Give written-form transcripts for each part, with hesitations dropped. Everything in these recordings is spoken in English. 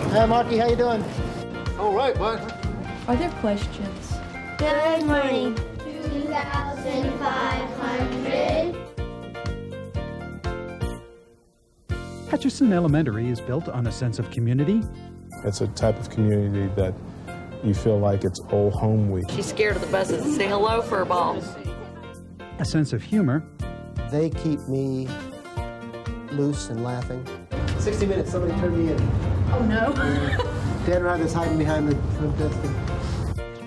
Hi, Marky, how you doing? All right, bud. Are there questions? Good morning. 2,500. Hutchison Elementary is built on a sense of community. It's a type of community that you feel like it's old home week. She's scared of the buses. Say hello, furball. A sense of humor. They keep me loose and laughing. 60 minutes, somebody turn me in. Oh, no. Dan Rogers hiding behind the front desk.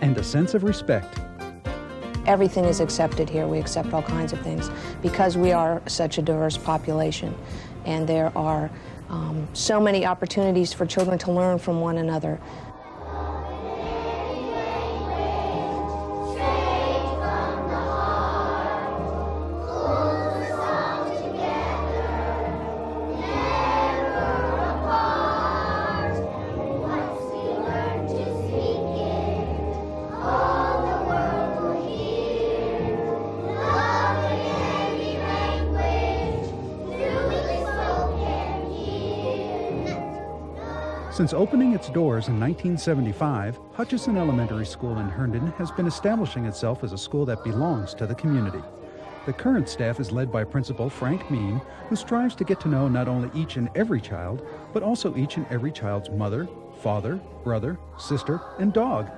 And a sense of respect. Everything is accepted here. We accept all kinds of things because we are such a diverse population. And there are so many opportunities for children to learn from one another. Since opening its doors in 1975, Hutchison Elementary School in Herndon has been establishing itself as a school that belongs to the community. The current staff is led by Principal Frank Mean, who strives to get to know not only each and every child, but also each and every child's mother, father, brother, sister, and dog.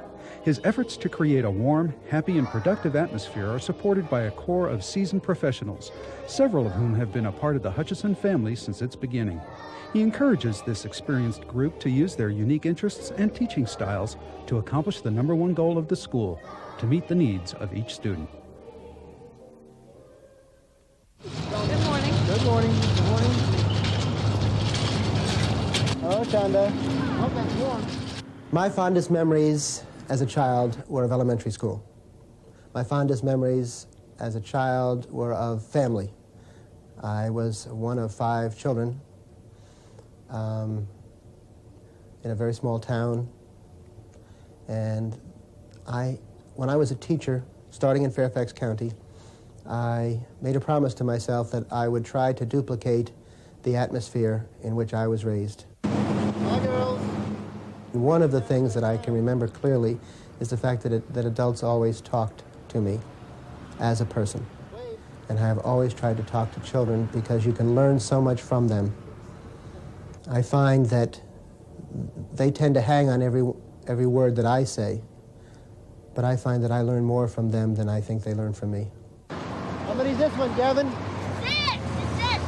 His efforts to create a warm, happy, and productive atmosphere are supported by a core of seasoned professionals, several of whom have been a part of the Hutchison family since its beginning. He encourages this experienced group to use their unique interests and teaching styles to accomplish the #1 goal of the school, to meet the needs of each student. Good morning. Good morning. Good morning. Oh, Chanda. Hope that's warm. My fondest memories as a child were of elementary school. My fondest memories as a child were of family. I was one of 5 children in a very small town. And when I was a teacher, starting in Fairfax County, I made a promise to myself that I would try to duplicate the atmosphere in which I was raised. Hi, girls. One of the things that I can remember clearly is the fact that adults always talked to me as a person. And I have always tried to talk to children because you can learn so much from them. I find that they tend to hang on every word that I say, but I find that I learn more from them than I think they learn from me. How many's this one, Gavin? 6. It's 6.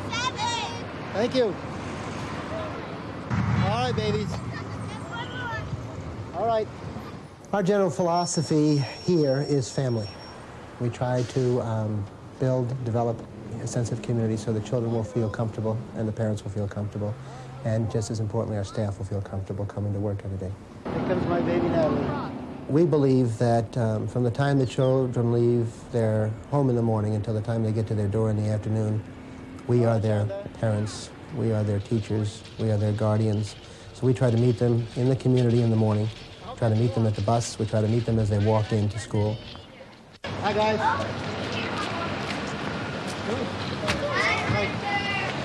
7. Thank you. All right, babies. All right. Our general philosophy here is family. We try to develop a sense of community so the children will feel comfortable and the parents will feel comfortable. And just as importantly, our staff will feel comfortable coming to work every day. Here comes my baby Natalie. We believe that from the time the children leave their home in the morning until the time they get to their door in the afternoon, we are their parents, we are their teachers, we are their guardians. So we try to meet them in the community in the morning, try to meet them at the bus, we try to meet them as they walk into school. Hi, guys.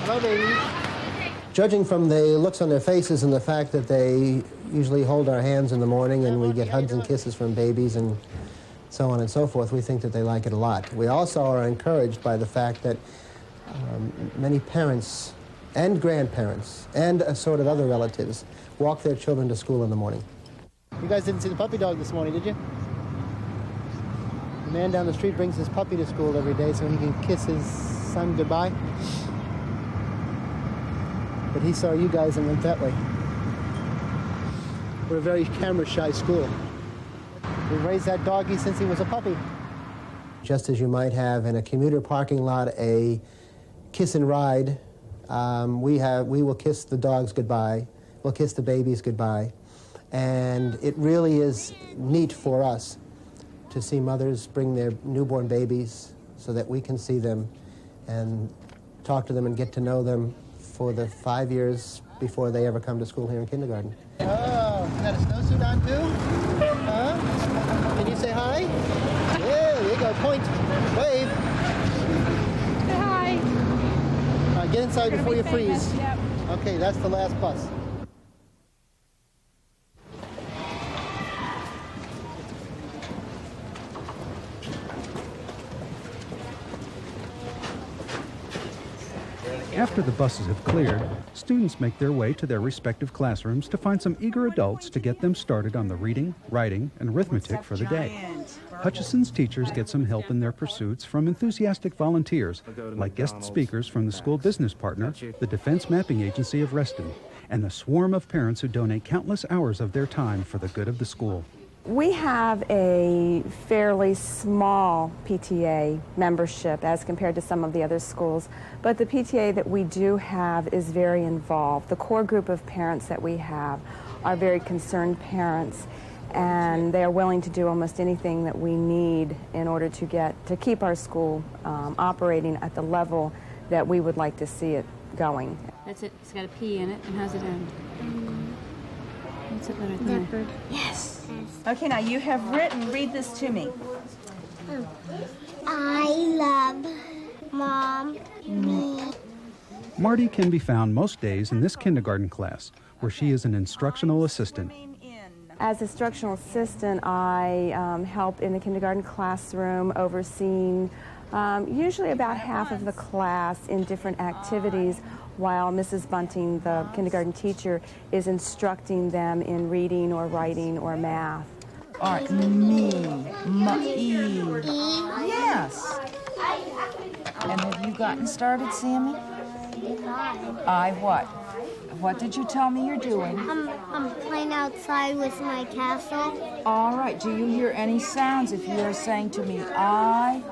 Hello, babies. Judging from the looks on their faces and the fact that they usually hold our hands in the morning and we get hugs and kisses from babies and so on and so forth, we think that they like it a lot. We also are encouraged by the fact that many parents and grandparents and assorted other relatives walk their children to school in the morning. You guys didn't see the puppy dog this morning, did you? The man down the street brings his puppy to school every day so he can kiss his son goodbye. But he saw you guys and went that way. We're a very camera-shy school. We've raised that doggy since he was a puppy. Just as you might have in a commuter parking lot a kiss and ride, we will kiss the dogs goodbye. We'll kiss the babies goodbye. And it really is neat for us to see mothers bring their newborn babies so that we can see them and talk to them and get to know them for the 5 years before they ever come to school here in kindergarten. Oh, you got a snowsuit on too? Huh? Can side before you freeze. Okay, that's the last bus. After the buses have cleared, students make their way to their respective classrooms to find some eager adults to get them started on the reading, writing, and arithmetic for the day. Hutchison's teachers get some help in their pursuits from enthusiastic volunteers, like guest speakers from the school business partner, the Defense Mapping Agency of Reston, and the swarm of parents who donate countless hours of their time for the good of the school. We have a fairly small PTA membership as compared to some of the other schools, but the PTA that we do have is very involved. The core group of parents that we have are very concerned parents, and they are willing to do almost anything that we need in order to keep our school operating at the level that we would like to see it going. That's it. It's got a P in it. And how's it end? What's it letter there? Yes. Okay, now you have written, read this to me. I love Mom, me. Marty can be found most days in this kindergarten class, where she is an instructional assistant. As instructional assistant, I help in the kindergarten classroom, overseeing usually about half of the class in different activities, while Mrs. Bunting, the kindergarten teacher, is instructing them in reading or writing or math. All right, me, E. Yes. And have you gotten started, Sammy? I what? What did you tell me you're doing? I'm playing outside with my castle. All right, do you hear any sounds if you are saying to me, I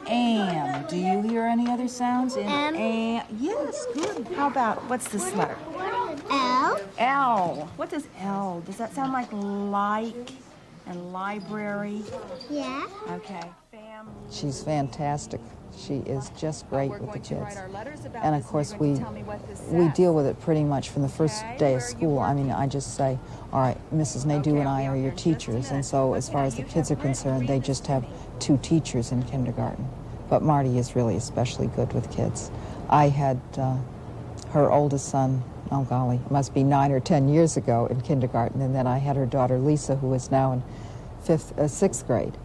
am? Do you hear any other sounds? M. Yes, good. How about, what's this letter? L. L. What does L? Does that sound like and library? Yeah. Okay. She's fantastic. She is just great with the kids. And of course, we deal with it pretty much from the first day of school. I mean, I just say, all right, Mrs. Nadeau and I are your teachers. And so as far as the kids are concerned, they just have 2 teachers in kindergarten. But Marty is really especially good with kids. I had her oldest son, oh golly, it must be 9 or 10 years ago in kindergarten. And then I had her daughter Lisa, who is now in 6th grade.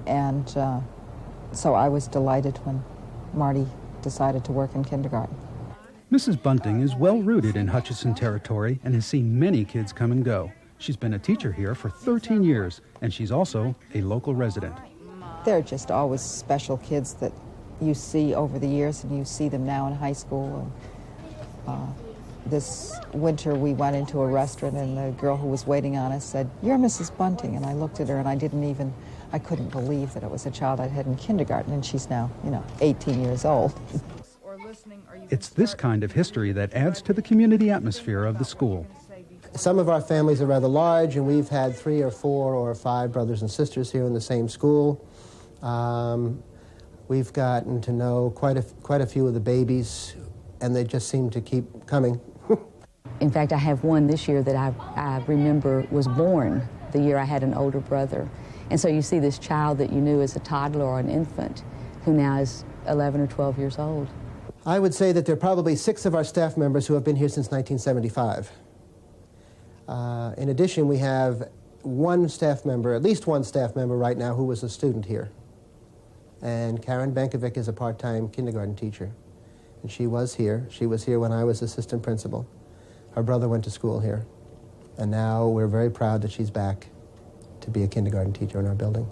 And so I was delighted when Marty decided to work in kindergarten. Mrs. Bunting is well-rooted in Hutchison territory and has seen many kids come and go. She's been a teacher here for 13 years, and she's also a local resident. There are just always special kids that you see over the years, and you see them now in high school. This winter we went into a restaurant, and the girl who was waiting on us said, "You're Mrs. Bunting," and I looked at her and I couldn't believe that it was a child I'd had in kindergarten, and she's now, 18 years old. It's this kind of history that adds to the community atmosphere of the school. Some of our families are rather large, and we've had 3 or 4 or 5 brothers and sisters here in the same school. We've gotten to know quite a few of the babies, and they just seem to keep coming. In fact, I have one this year that I remember was born the year I had an older brother. And so you see this child that you knew as a toddler or an infant who now is 11 or 12 years old. I would say that there are probably 6 of our staff members who have been here since 1975. In addition, we have at least one staff member right now who was a student here. And Karen Bankovic is a part-time kindergarten teacher. And she was here. She was here when I was assistant principal. Her brother went to school here. And now we're very proud that she's back to be a kindergarten teacher in our building.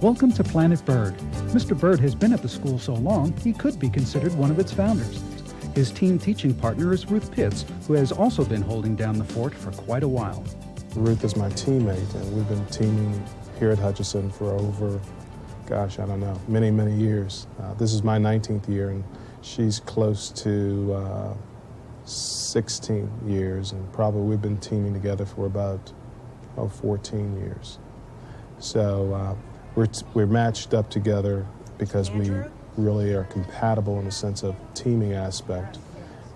Welcome to Planet Bird. Mr. Bird has been at the school so long, he could be considered one of its founders. His team teaching partner is Ruth Pitts, who has also been holding down the fort for quite a while. Ruth is my teammate, and we've been teaming here at Hutchison for over, many, many years. This is my 19th year, and she's close to 16 years, and probably we've been teaming together for about 14 years. So we're matched up together because we really are compatible in the sense of teaming aspect.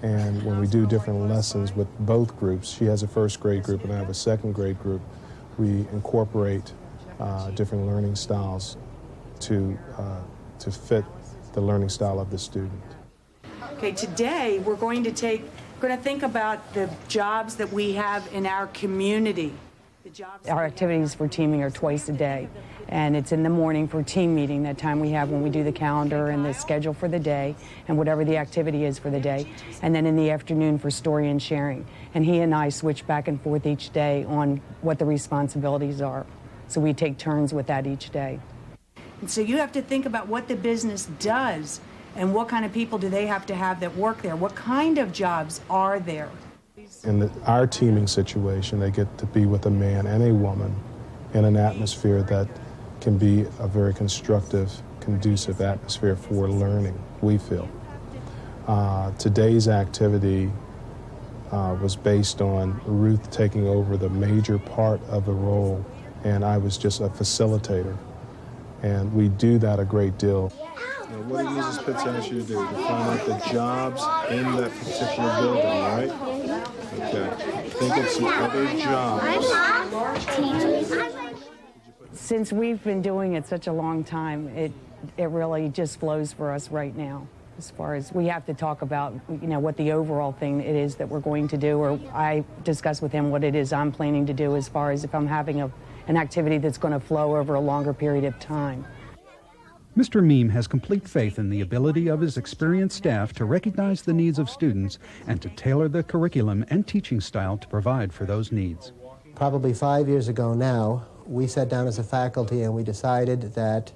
And when we do different lessons with both groups, she has a first grade group and I have a second grade group, we incorporate different learning styles to fit the learning style of the student. Okay, today we're going to think about the jobs that we have in our community. Our activities for teaming are twice a day, and it's in the morning for team meeting, that time we have when we do the calendar and the schedule for the day and whatever the activity is for the day, and then in the afternoon for story and sharing. And he and I switch back and forth each day on what the responsibilities are. So we take turns with that each day. And so you have to think about what the business does and what kind of people do they have to have that work there. What kind of jobs are there? In our teaming situation, they get to be with a man and a woman in an atmosphere that can be a very constructive, conducive atmosphere for learning, we feel. Today's activity was based on Ruth taking over the major part of the role, and I was just a facilitator. And we do that a great deal. Now, what did Mrs. Pitts ask you to do? To find out the jobs in that particular building, right? Okay. Think of some other jobs. Since we've been doing it such a long time, it really just flows for us right now. As far as we have to talk about, what the overall thing it is that we're going to do, or I discuss with him what it is I'm planning to do as far as if I'm having an activity that's going to flow over a longer period of time. Mr. Meem has complete faith in the ability of his experienced staff to recognize the needs of students and to tailor the curriculum and teaching style to provide for those needs. Probably 5 years ago now, we sat down as a faculty and we decided that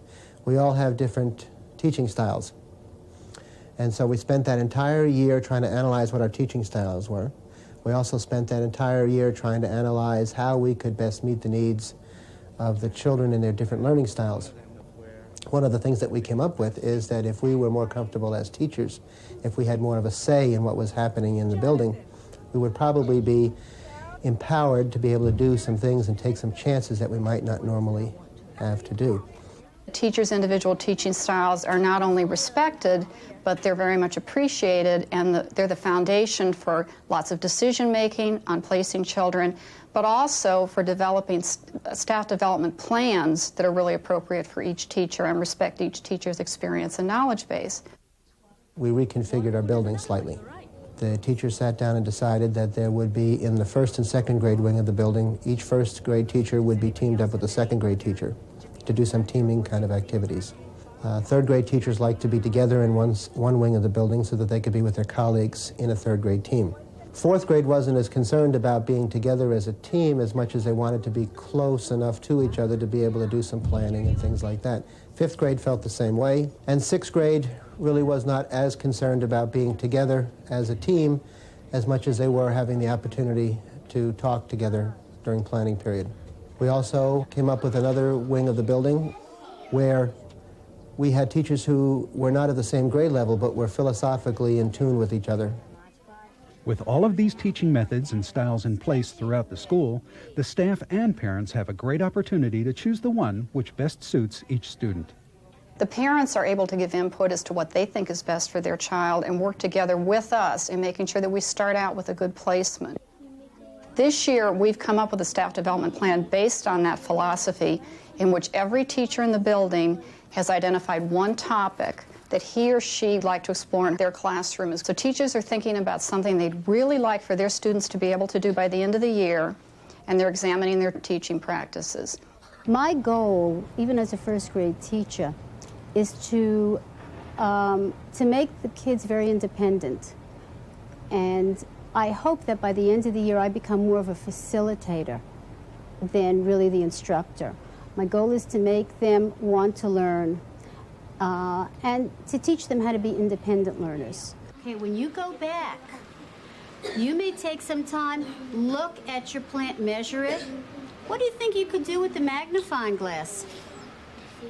we all have different teaching styles. And so we spent that entire year trying to analyze what our teaching styles were. We also spent that entire year trying to analyze how we could best meet the needs of the children and their different learning styles. One of the things that we came up with is that if we were more comfortable as teachers, if we had more of a say in what was happening in the building, we would probably be empowered to be able to do some things and take some chances that we might not normally have to do. Teachers' individual teaching styles are not only respected, but they're very much appreciated, and they're the foundation for lots of decision-making on placing children, but also for developing staff development plans that are really appropriate for each teacher and respect each teacher's experience and knowledge base. We reconfigured our building slightly. The teachers sat down and decided that there would be, in the first and second grade wing of the building, each first grade teacher would be teamed up with the second grade teacher to do some teaming kind of activities. Third grade teachers like to be together in one wing of the building so that they could be with their colleagues in a third grade team. Fourth grade wasn't as concerned about being together as a team as much as they wanted to be close enough to each other to be able to do some planning and things like that. Fifth grade felt the same way, and sixth grade really was not as concerned about being together as a team as much as they were having the opportunity to talk together during planning period. We also came up with another wing of the building where we had teachers who were not at the same grade level but were philosophically in tune with each other. With all of these teaching methods and styles in place throughout the school, the staff and parents have a great opportunity to choose the one which best suits each student. The parents are able to give input as to what they think is best for their child and work together with us in making sure that we start out with a good placement. This year, we've come up with a staff development plan based on that philosophy, in which every teacher in the building has identified one topic that he or she would like to explore in their classroom. So teachers are thinking about something they'd really like for their students to be able to do by the end of the year, and they're examining their teaching practices. My goal, even as a first grade teacher, is to make the kids very independent. And I hope that by the end of the year I become more of a facilitator than really the instructor. My goal is to make them want to learn and to teach them how to be independent learners. Okay, when you go back, you may take some time, look at your plant, measure it. What do you think you could do with the magnifying glass?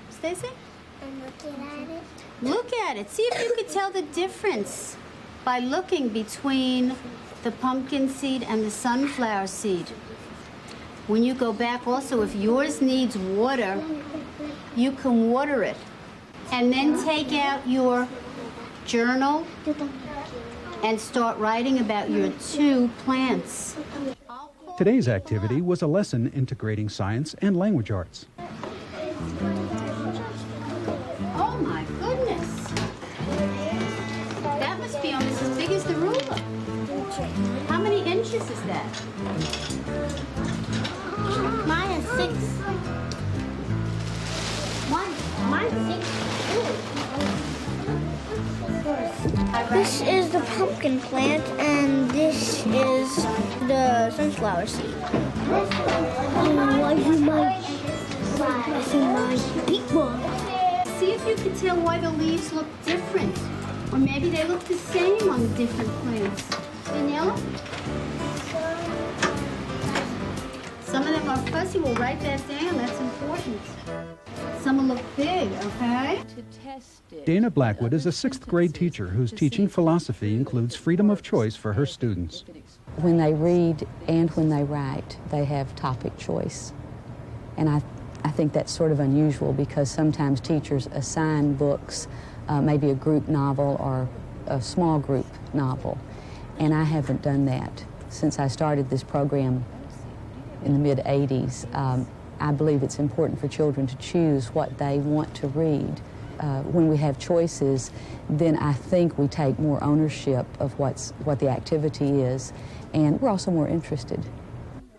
Stacy? I'm looking at it. Look at it. See if you could tell the difference by looking between the pumpkin seed and the sunflower seed. When you go back also, if yours needs water, you can water it. And then take out your journal and start writing about your 2 plants. Today's activity was a lesson integrating science and language arts. Oh my goodness! That must be almost as big as the ruler. How many inches is that? Mine is 6. Mine's 6. This is the pumpkin plant, and this is the sunflower seed. Why is my big one? See if you can tell why the leaves look different. Or maybe they look the same on the different plants. Daniela? Some of them are fuzzy. We'll write that down. That's important. Some will look big, okay? Dana Blackwood is a 6th grade teacher whose teaching philosophy includes freedom of choice for her students. When they read and when they write, they have topic choice. And I think that's sort of unusual because sometimes teachers assign books, maybe a group novel or a small group novel. And I haven't done that since I started this program in the mid-'80s. I believe it's important for children to choose what they want to read. When we have choices, then I think we take more ownership of what the activity is, and we're also more interested.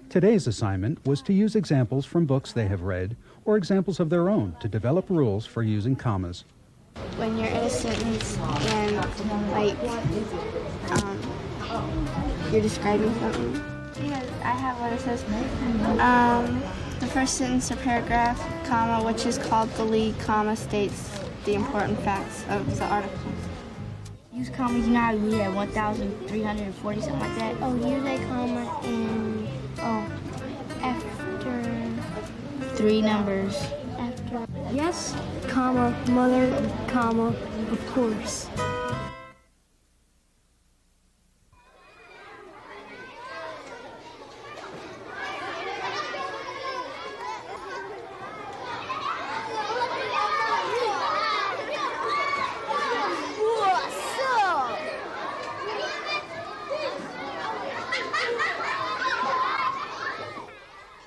Today's assignment was to use examples from books they have read or examples of their own to develop rules for using commas. When you're in a sentence and, like, you're describing something. Because I have what it says, the first sentence or paragraph, comma, which is called the lead, comma, states the important facts of the article. Use commas, you know how to read at 1,340, something like that? Oh, use a comma in, after 3 numbers. After, yes, comma, mother, comma, of course.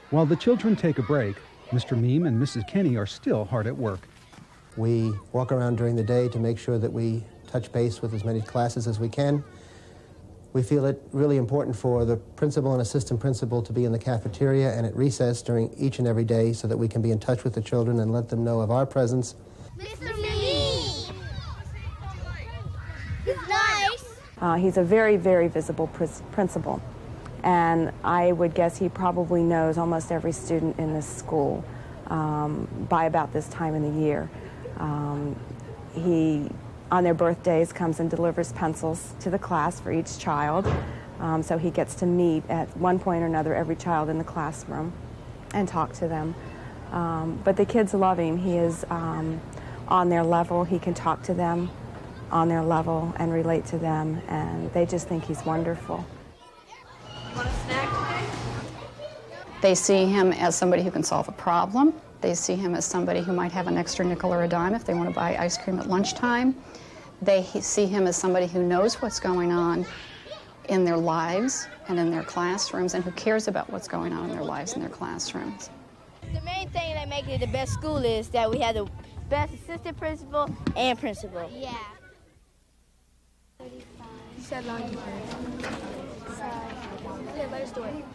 While the children take a break, Mr. Meem and Mrs. Kenny are still hard at work. We walk around during the day to make sure that we touch base with as many classes as we can. We feel it really important for the principal and assistant principal to be in the cafeteria and at recess during each and every day so that we can be in touch with the children and let them know of our presence. Mr. Me! He's nice! He's a very, very visible principal. And I would guess he probably knows almost every student in this school by about this time in the year. He, on their birthdays, comes and delivers pencils to the class for each child. So he gets to meet at one point or another every child in the classroom and talk to them. But the kids love him. He is on their level. He can talk to them on their level and relate to them, and they just think he's wonderful. They see him as somebody who can solve a problem. They see him as somebody who might have an extra nickel or a dime if they want to buy ice cream at lunchtime. They see him as somebody who knows what's going on in their lives and in their classrooms and who cares about what's going on in their lives and their classrooms. The main thing that makes it the best school is that we have the best assistant principal and principal. Yeah. You said laundry first. Sorry. Yeah, let us do it.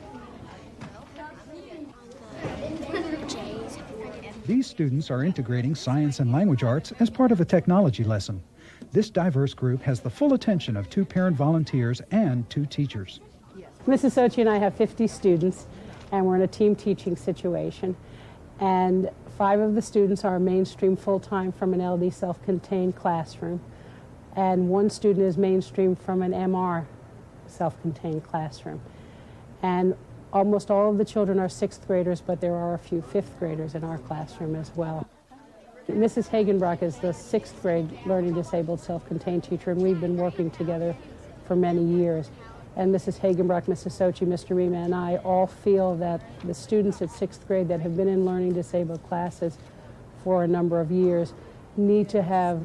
These students are integrating science and language arts as part of a technology lesson. This diverse group has the full attention of 2 parent volunteers and 2 teachers. Mrs. Sochi and I have 50 students, and we're in a team teaching situation. And 5 of the students are mainstream full-time from an LD self-contained classroom, and 1 student is mainstream from an MR self-contained classroom. And almost all of the children are 6th graders, but there are a few 5th graders in our classroom as well. Mrs. Hagenbrock is the 6th grade learning disabled self-contained teacher, and we've been working together for many years. And Mrs. Hagenbrock, Mrs. Sochi, Mr. Rima, and I all feel that the students at 6th grade that have been in learning disabled classes for a number of years need to have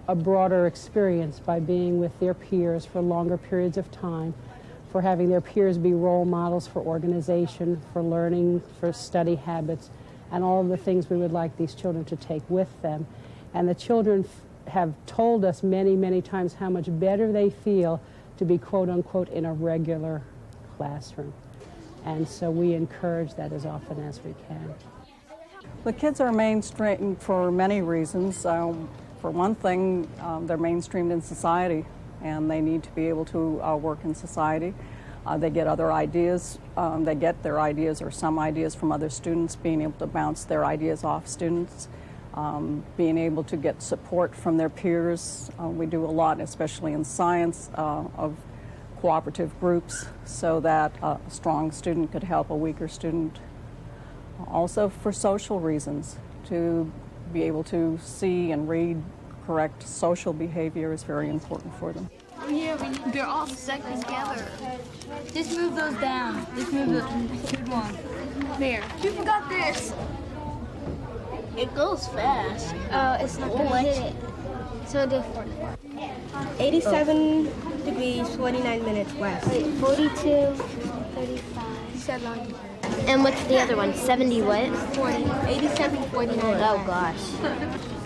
a broader experience by being with their peers for longer periods of time, for having their peers be role models for organization, for learning, for study habits, and all of the things we would like these children to take with them. And the children have told us many, many times how much better they feel to be, quote unquote, in a regular classroom. And so we encourage that as often as we can. The kids are mainstreamed for many reasons. For one thing, they're mainstreamed in society, and they need to be able to work in society. They get other ideas. They get their ideas or some ideas from other students, being able to bounce their ideas off students, being able to get support from their peers. We do a lot, especially in science, of cooperative groups so that a strong student could help a weaker student. Also for social reasons, to be able to see and read correct social behavior is very important for them. Yeah, they're all stuck together. Just move those down. Just move those. Good one. There. You got this. It goes fast. It's not gonna hit it. So different. 87 degrees, 49 minutes west. Wait, 42, 35. You said long. And what's the other one? 70 what? 40. 87, 49. Oh gosh.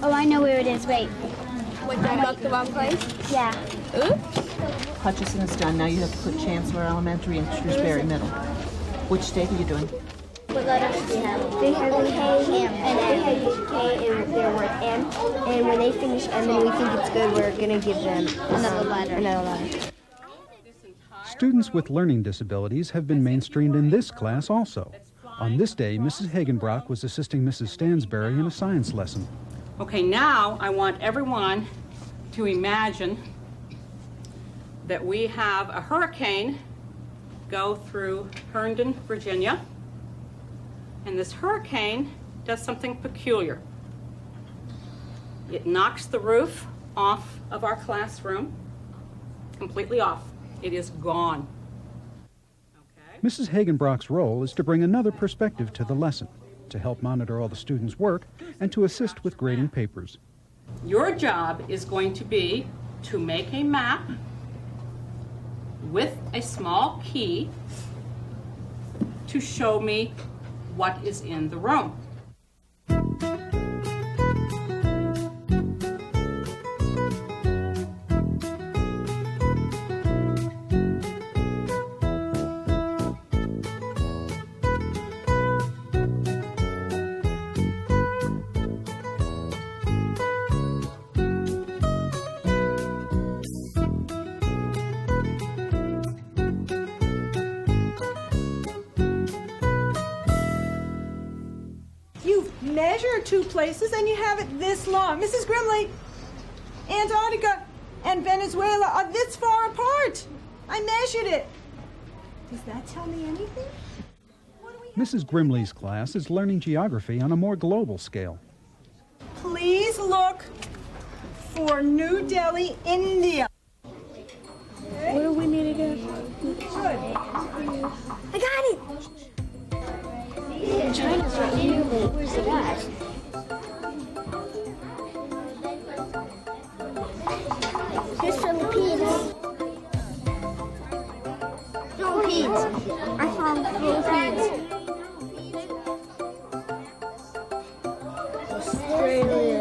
Oh, I know where it is. Wait. What, did I mark the wrong place? Yeah. Oops. Hutchison is done. Now you have to put Chancellor Elementary and Shrewsbury Middle. Which state are you doing? What letters do you have? They have K, and then K and their word M. And when they finish M and we think it's good, we're going to give them another letter. Students with learning disabilities have been mainstreamed in this class also. On this day, Mrs. Hagenbrock was assisting Mrs. Stansberry in a science lesson. Okay, now I want everyone to imagine that we have a hurricane go through Herndon, Virginia, and this hurricane does something peculiar. It knocks the roof off of our classroom, completely off. It is gone. Mrs. Hagenbrock's role is to bring another perspective to the lesson, to help monitor all the students' work, and to assist with grading papers. Your job is going to be to make a map with a small key to show me what is in the room. Measure two places and you have it this long. Mrs. Grimley, Antarctica and Venezuela are this far apart. I measured it. Does that tell me anything? Mrs. Grimley's class is learning geography on a more global scale. Please look for New Delhi, India. Okay. What do we need again? Good. I got it! China's right here. Where's it at? Here's Philippines. Philippines. I found Philippines. Australia.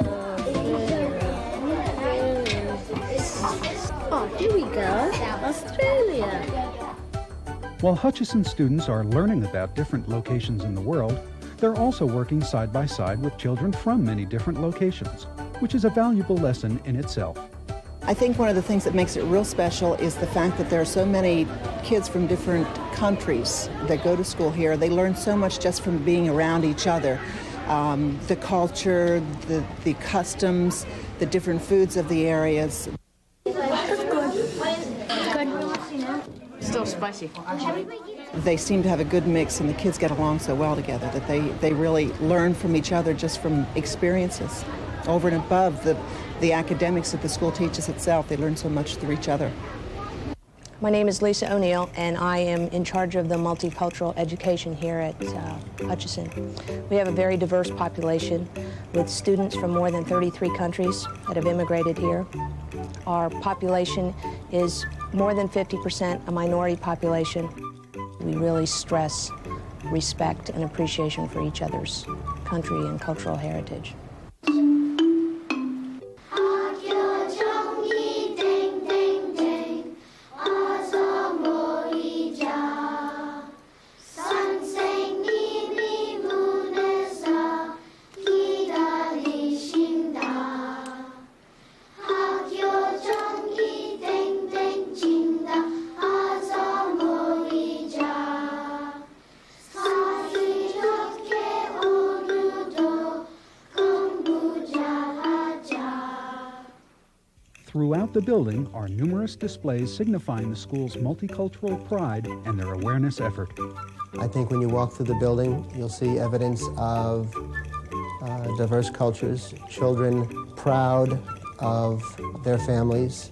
Oh, here we go. Australia. While Hutchison students are learning about different locations in the world, they're also working side by side with children from many different locations, which is a valuable lesson in itself. I think one of the things that makes it real special is the fact that there are so many kids from different countries that go to school here. They learn so much just from being around each other. The culture, the customs, the different foods of the areas. Still spicy. They seem to have a good mix, and the kids get along so well together that they really learn from each other just from experiences. Over and above the academics that the school teaches itself, they learn so much through each other. My name is Lisa O'Neill, and I am in charge of the multicultural education here at Hutchison. We have a very diverse population. with students from more than 33 countries that have immigrated here. Our population is more than 50% a minority population. We really stress respect and appreciation for each other's country and cultural heritage. Throughout the building are numerous displays signifying the school's multicultural pride and their awareness effort. I think when you walk through the building, you'll see evidence of diverse cultures, children proud of their families.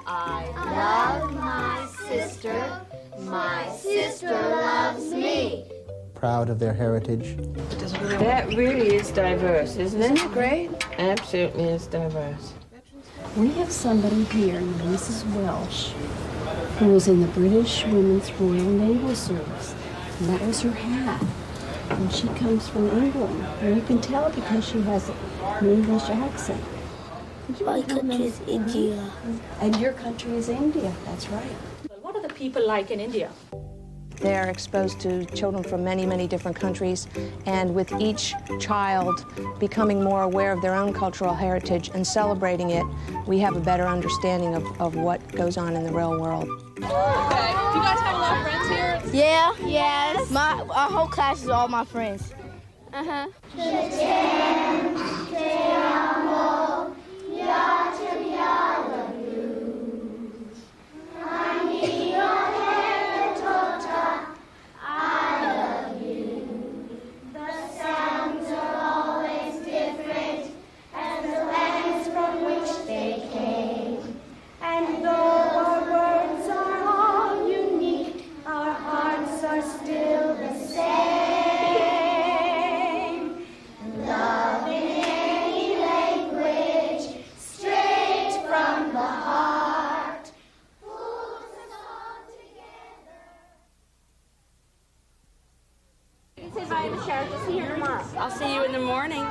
I love my sister. My sister loves me. Proud of their heritage. That really is diverse, isn't it? Isn't it great? Absolutely is diverse. We have somebody here named Mrs. Welsh, who was in the British Women's Royal Naval Service. And that was her hat. And she comes from England. And you can tell because she has an English accent. My country is India. And your country is India, that's right. What are the people like in India? They're exposed to children from many, many different countries, and with each child becoming more aware of their own cultural heritage and celebrating it, we have a better understanding of what goes on in the real world. Okay. Do you guys have a lot of friends here? Yeah. Yes. Our whole class is all my friends. Uh-huh. I'll see you in the morning.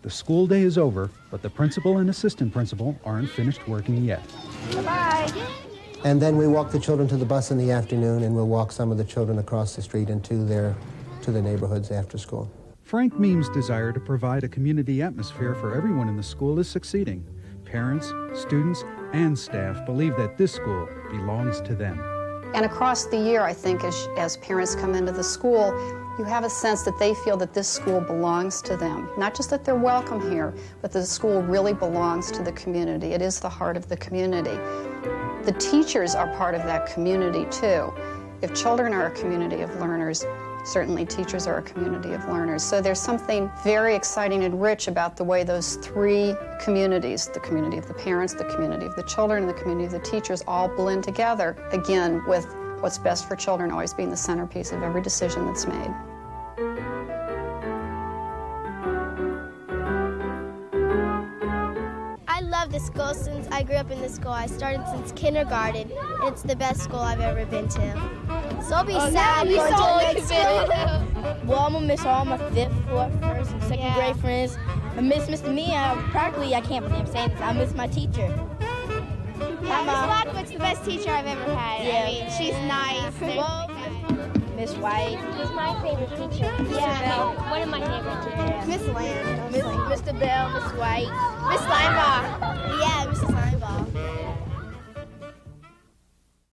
The school day is over, but the principal and assistant principal aren't finished working yet. Bye-bye. And then we walk the children to the bus in the afternoon, and we'll walk some of the children across the street into their neighborhoods after school. Frank Meem's desire to provide a community atmosphere for everyone in the school is succeeding. Parents, students, and staff believe that this school belongs to them. And across the year, I think, as parents come into the school, you have a sense that they feel that this school belongs to them. Not just that they're welcome here, but that the school really belongs to the community. It is the heart of the community. The teachers are part of that community, too. If children are a community of learners, certainly teachers are a community of learners. So there's something very exciting and rich about the way those three communities, the community of the parents, the community of the children, and the community of the teachers, all blend together, again, with what's best for children always being the centerpiece of every decision that's made. I love this school since I grew up in this school. I started since kindergarten, and it's the best school I've ever been to. So I'll be sad going to the next school. Well, I'm going to miss all my 5th, 4th, 1st, and 2nd grade friends. I miss Mr. Mia. Practically, I can't believe I'm saying this. I miss my teacher. Yeah, Miss Lockwood's the best teacher I've ever had. Yeah. I mean, she's nice. Well, Miss White. She's my favorite teacher. Yeah. One of my favorite teachers. Miss Lamb. Mr. Bell, Miss White. Miss Linebaugh. Yeah, Mrs. Linebaugh.